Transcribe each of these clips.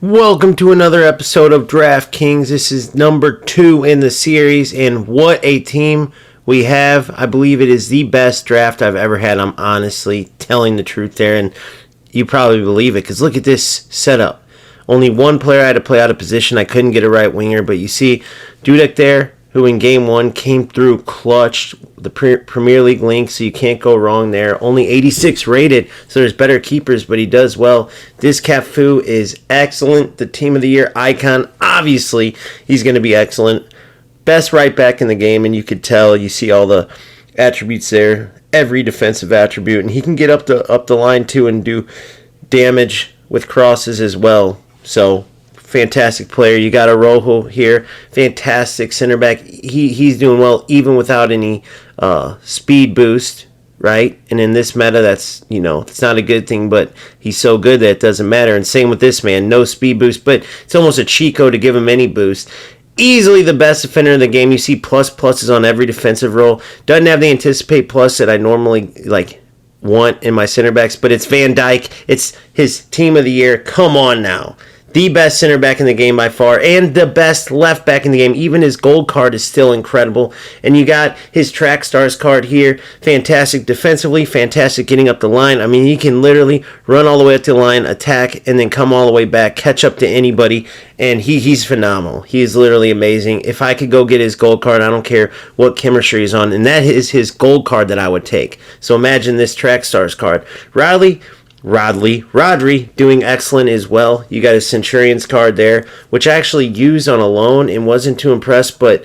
Welcome to another episode of DraftKings. This is number 2 in the series, and what a team we have. I believe it is the best draft I've ever had. I'm honestly telling the truth there, and you probably believe it, because look at this setup. Only one player I had to play out of position. I couldn't get a right winger, but you see Dudek there, who in game 1 came through clutch, the Premier League link, so you can't go wrong there. Only 86 rated, so there's better keepers, but he does well. This Cafu is excellent. The Team of the Year icon, obviously, he's going to be excellent. Best right back in the game, and you could tell, you see all the attributes there, every defensive attribute, and he can get up the line too and do damage with crosses as well. So fantastic player. You got a Rojo here, fantastic center back. He's doing well even without any speed boost, right? And in this meta, that's it's not a good thing, but he's so good that it doesn't matter. And same with this man, no speed boost, but it's almost a cheat code to give him any boost. Easily the best defender in the game. You see pluses on every defensive role. Doesn't have the anticipate plus that I normally want in my center backs, but it's Van Dijk. It's his Team of the Year. Come on now. The best center back in the game by far, and the best left back in the game. Even his gold card is still incredible. And you got his track stars card here. Fantastic defensively, fantastic getting up the line. I mean, he can literally run all the way up to the line, attack, and then come all the way back, catch up to anybody. And he's phenomenal. He is literally amazing. If I could go get his gold card, I don't care what chemistry he's on. And that is his gold card that I would take. So imagine this track stars card. Rodri doing excellent as well. You got his Centurions card there, which I actually used on a loan and wasn't too impressed, but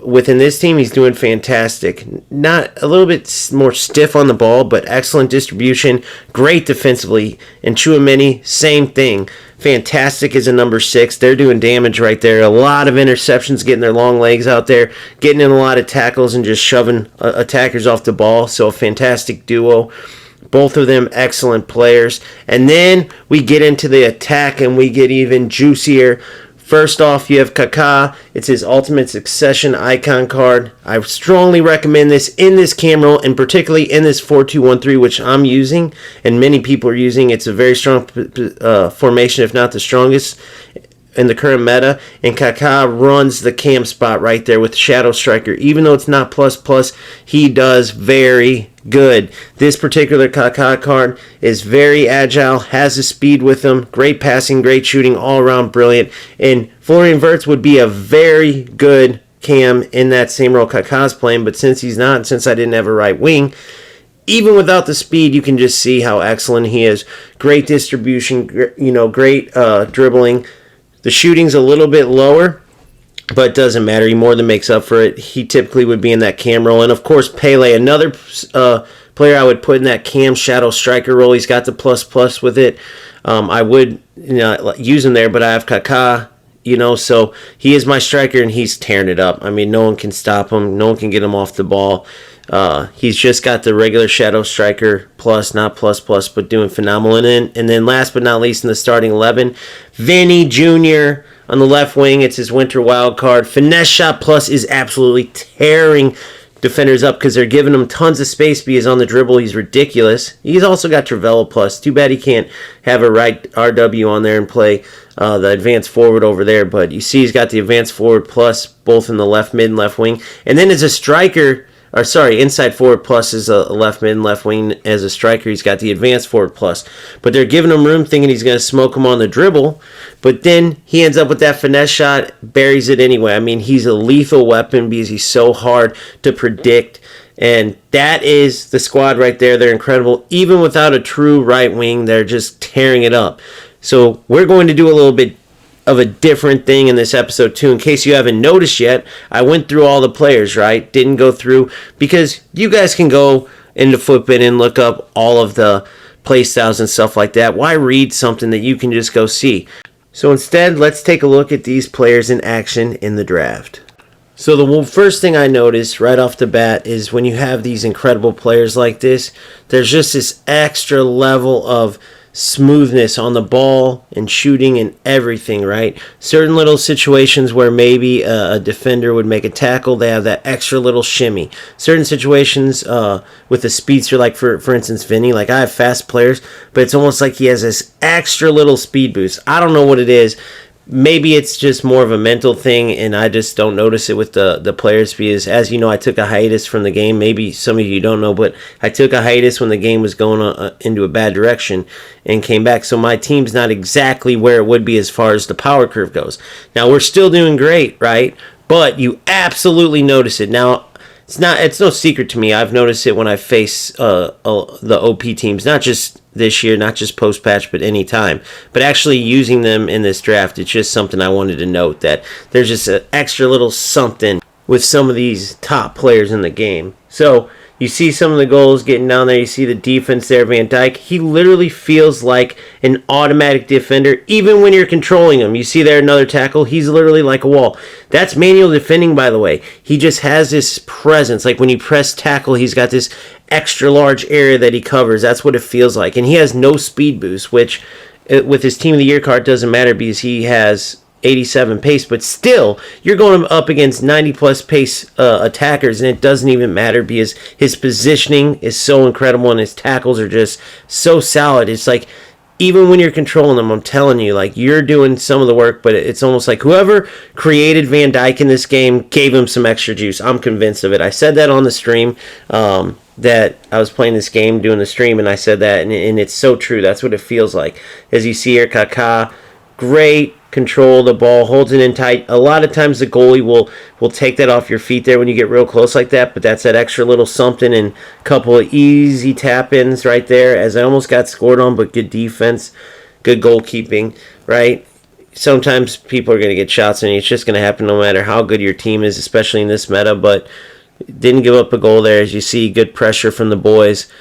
within this team, he's doing fantastic. Not a little bit more stiff on the ball, but excellent distribution, great defensively. And Tchouaméni, same thing. Fantastic as a number 6. They're doing damage right there. A lot of interceptions, getting their long legs out there, getting in a lot of tackles and just shoving attackers off the ball. So a fantastic duo. Both of them excellent players. And then we get into the attack and we get even juicier. First off, you have Kaká. It's his Ultimate Succession icon card. I strongly recommend this in this cam roll, and particularly in this 4-2-1-3, which I'm using and many people are using. It's a very strong formation, if not the strongest in the current meta, and Kaká runs the cam spot right there with Shadow Striker. Even though it's not plus, he does very good. This particular Kaká card is very agile, has the speed with him, great passing, great shooting, all around brilliant. And Florian Wirtz would be a very good cam in that same role Kaká's playing, but since he's not, and since I didn't have a right wing, even without the speed, you can just see how excellent he is. Great distribution, great dribbling. The shooting's a little bit lower, but it doesn't matter. He more than makes up for it. He typically would be in that cam role. And, of course, Pele, another player I would put in that cam shadow striker role. He's got the plus with it. I would use him there, but I have Kaká, so he is my striker, and he's tearing it up. I mean, no one can stop him. No one can get him off the ball. He's just got the regular Shadow Striker plus, not plus, but doing phenomenal. And then last but not least in the starting 11, Vinny Jr. on the left wing. It's his winter wild card. Finesse Shot Plus is absolutely tearing defenders up because they're giving him tons of space because on the dribble he's ridiculous. He's also got Trivela Plus. Too bad he can't have a right RW on there and play the advanced forward over there. But you see he's got the advanced forward plus both in the left mid and left wing. And then as a striker, inside forward plus is a left mid and left wing. As a striker, he's got the advanced forward plus. But they're giving him room thinking he's going to smoke him on the dribble. But then he ends up with that finesse shot, buries it anyway. I mean, he's a lethal weapon because he's so hard to predict. And that is the squad right there. They're incredible. Even without a true right wing, they're just tearing it up. So we're going to do a little bit of a different thing in this episode too. In case you haven't noticed yet, I went through all the players, right? Didn't go through, because you guys can go into Footbin and look up all of the play styles and stuff like that. Why read something that you can just go see? So instead, let's take a look at these players in action in the draft. So the first thing I noticed right off the bat is when you have these incredible players like this, there's just this extra level of smoothness on the ball and shooting and everything, right? Certain little situations where maybe a defender would make a tackle, they have that extra little shimmy. Certain situations with the speedster, like for instance, Vinny, like I have fast players, but it's almost like he has this extra little speed boost. I don't know what it is. Maybe it's just more of a mental thing, and I just don't notice it with the players because, as you know, I took a hiatus from the game. Maybe some of you don't know, but I took a hiatus when the game was going into a bad direction and came back. So my team's not exactly where it would be as far as the power curve goes. Now, we're still doing great, right? But you absolutely notice it. Now, it's no secret to me. I've noticed it when I face the OP teams, not just this year, not just post-patch, but any time. But actually using them in this draft, it's just something I wanted to note, that there's just an extra little something with some of these top players in the game. So you see some of the goals getting down there. You see the defense there, Van Dijk. He literally feels like an automatic defender, even when you're controlling him. You see there another tackle. He's literally like a wall. That's manual defending, by the way. He just has this presence. Like when you press tackle, he's got this extra large area that he covers. That's what it feels like. And he has no speed boost, which with his Team of the Year card doesn't matter because he has 87 pace, but still you're going up against 90 plus pace attackers, and it doesn't even matter because his positioning is so incredible and his tackles are just so solid. It's like even when you're controlling them, I'm telling you, like you're doing some of the work, but it's almost like whoever created Van Dijk in this game gave him some extra juice. I'm convinced of it. I said that on the stream that I was playing this game, doing the stream, and I said that, and it's so true. That's what it feels like. As you see here, Kaká, great control the ball, holds it in tight. A lot of times the goalie will take that off your feet there when you get real close like that, but that's that extra little something, and a couple of easy tap-ins right there as I almost got scored on, but good defense, good goalkeeping, right? Sometimes people are going to get shots, and it's just going to happen no matter how good your team is, especially in this meta, but didn't give up a goal there. As you see, good pressure from the boys.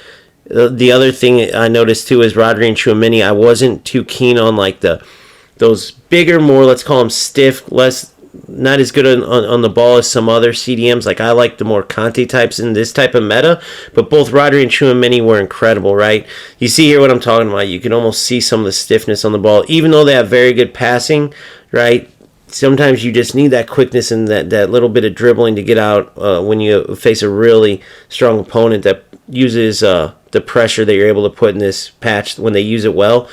The other thing I noticed too is Rodri and Tchouaméni. I wasn't too keen on like those bigger, more, let's call them stiff, not as good on the ball as some other CDMs. Like I like the more Conte types in this type of meta, but both Rodri and Tchouaméni were incredible, right? You see here what I'm talking about. You can almost see some of the stiffness on the ball, even though they have very good passing, right? Sometimes you just need that quickness and that little bit of dribbling to get out when you face a really strong opponent that uses the pressure that you're able to put in this patch when they use it well.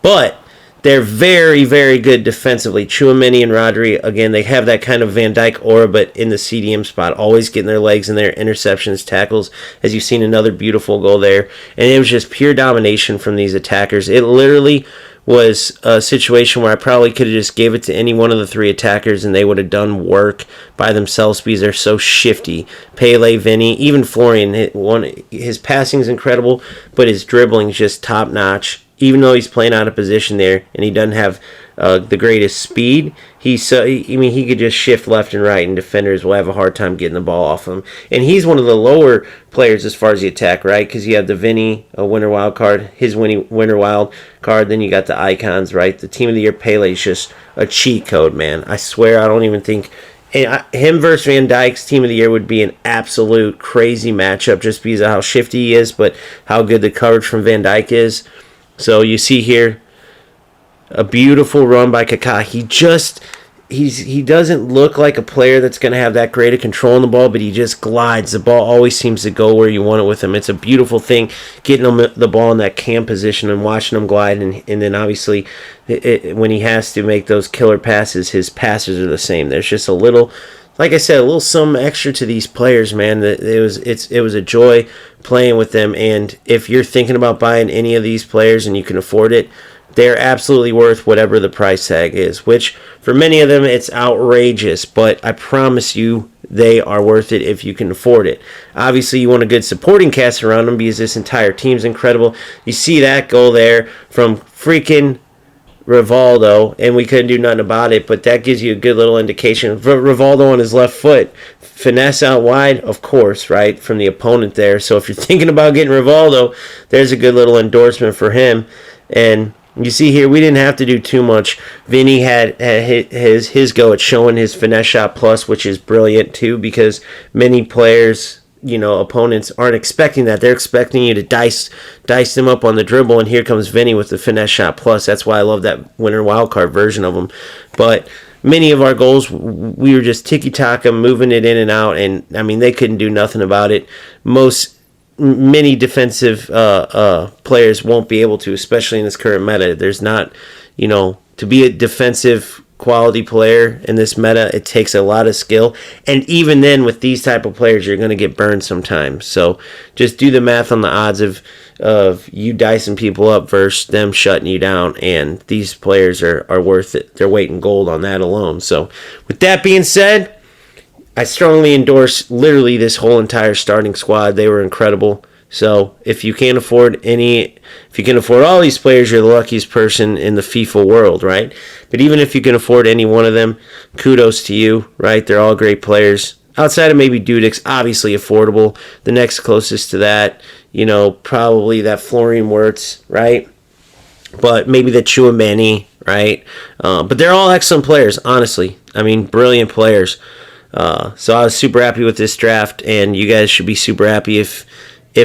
But they're very, very good defensively. Tchouaméni and Rodri, again, they have that kind of Van Dijk aura, but in the CDM spot, always getting their legs in there, interceptions, tackles, as you've seen another beautiful goal there. And it was just pure domination from these attackers. It literally was a situation where I probably could have just gave it to any one of the three attackers and they would have done work by themselves because they're so shifty. Pele, Vinny, even Florian, his passing is incredible, but his dribbling is just top-notch. Even though he's playing out of position there and he doesn't have the greatest speed, he could just shift left and right, and defenders will have a hard time getting the ball off him. And he's one of the lower players as far as the attack, right? Because you have the Vinny, a winter wild card, his winter wild card, then you got the icons, right? The Team of the Year Pele is just a cheat code, man. I swear, I don't even think him versus Van Dijk's Team of the Year would be an absolute crazy matchup just because of how shifty he is, but how good the coverage from Van Dijk is. So you see here a beautiful run by Kaká. He doesn't look like a player that's going to have that great of control on the ball, but he just glides. The ball always seems to go where you want it with him. It's a beautiful thing getting him the ball in that cam position and watching him glide. And then obviously when he has to make those killer passes, his passes are the same. There's just a little, like I said, a little something extra to these players, man. It was a joy playing with them. And if you're thinking about buying any of these players and you can afford it, they're absolutely worth whatever the price tag is, which for many of them it's outrageous, but I promise you they are worth it if you can afford it. Obviously you want a good supporting cast around them because this entire team's incredible. You see that goal there from freaking Rivaldo, and we couldn't do nothing about it, but that gives you a good little indication. Rivaldo on his left foot, finesse out wide, of course, right, from the opponent there. So if you're thinking about getting Rivaldo, there's a good little endorsement for him. And you see here, we didn't have to do too much. Vinny had his go at showing his finesse shot plus, which is brilliant too, because many players opponents aren't expecting that. They're expecting you to dice them up on the dribble, and here comes Vinny with the finesse shot plus. That's why I love that winner wildcard version of him. But many of our goals, we were just tiki-taka, moving it in and out, and I mean, they couldn't do nothing about it. Many defensive players won't be able to, especially in this current meta. There's not, to be a defensive quality player in this meta, it takes a lot of skill, and even then with these type of players, you're going to get burned sometimes. So just do the math on the odds of you dicing people up versus them shutting you down, and these players are worth it. They're weight in gold on that alone. So with that being said, I strongly endorse literally this whole entire starting squad. They were incredible. So if you can't afford all these players, you're the luckiest person in the FIFA world, right? But even if you can afford any one of them, kudos to you, right? They're all great players. Outside of maybe Dudek's, obviously affordable. The next closest to that, probably that Florian Wirtz, right? But maybe the Chouameni, right? But they're all excellent players, honestly. I mean, brilliant players. So I was super happy with this draft, and you guys should be super happy if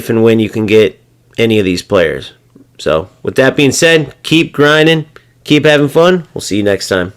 and when you can get any of these players. So with that being said, keep grinding, keep having fun. We'll see you next time.